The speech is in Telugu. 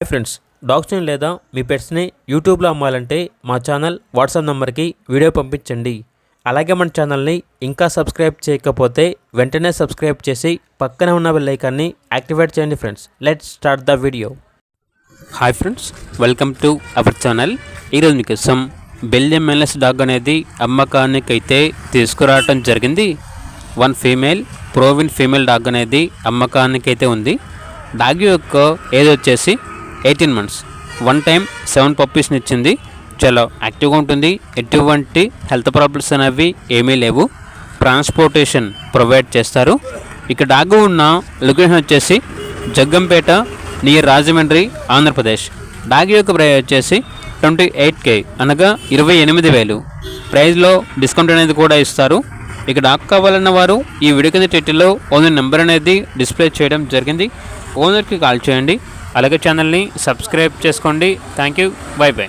హాయ్ ఫ్రెండ్స్, డాగ్స్ని లేదా మీ పెట్స్ని యూట్యూబ్లో అమ్మాలంటే మా ఛానల్ వాట్సాప్ నెంబర్కి వీడియో పంపించండి. అలాగే మన ఛానల్ని ఇంకా సబ్స్క్రైబ్ చేయకపోతే వెంటనే సబ్స్క్రైబ్ చేసి పక్కనే ఉన్న బెల్ ఐకాన్ని యాక్టివేట్ చేయండి. Friends, let's start the video. Hi friends, welcome to our channel. ఈరోజు మీకోసం బెల్జియం మెన్లెస్ డాగ్ అనేది అమ్మకానికి అయితే తీసుకురావడం జరిగింది. వన్ ఫీమేల్ ప్రోవిన్ ఫీమేల్ డాగ్ అనేది అమ్మకానికి అయితే ఉంది. డాగ్ యొక్క ఏజ్ వచ్చేసి 18 months. వన్ టైం 7 పప్పీస్ని ఇచ్చింది. చాలా యాక్టివ్గా ఉంటుంది. ఎటువంటి హెల్త్ ప్రాబ్లమ్స్ అనేవి ఏమీ లేవు. ట్రాన్స్పోర్టేషన్ ప్రొవైడ్ చేస్తారు. ఇక డాగ్ ఉన్న లొకేషన్ వచ్చేసి జగ్గంపేట నియర్ రాజమండ్రి, ఆంధ్రప్రదేశ్. డాగ్ యొక్క ప్రైస్ వచ్చేసి 28K, అనగా 28,000. ప్రైస్లో డిస్కౌంట్ అనేది కూడా ఇస్తారు. ఇక డాగ్ కావాలన్న వారు ఈ వీడియో కింద టైటిల్లో ఓనర్ నెంబర్ అనేది డిస్ప్లే చేయడం జరిగింది. ఓనర్కి కాల్ చేయండి. అలాగే ఛానల్ని సబ్స్క్రైబ్ చేసుకోండి. Thank you, by by.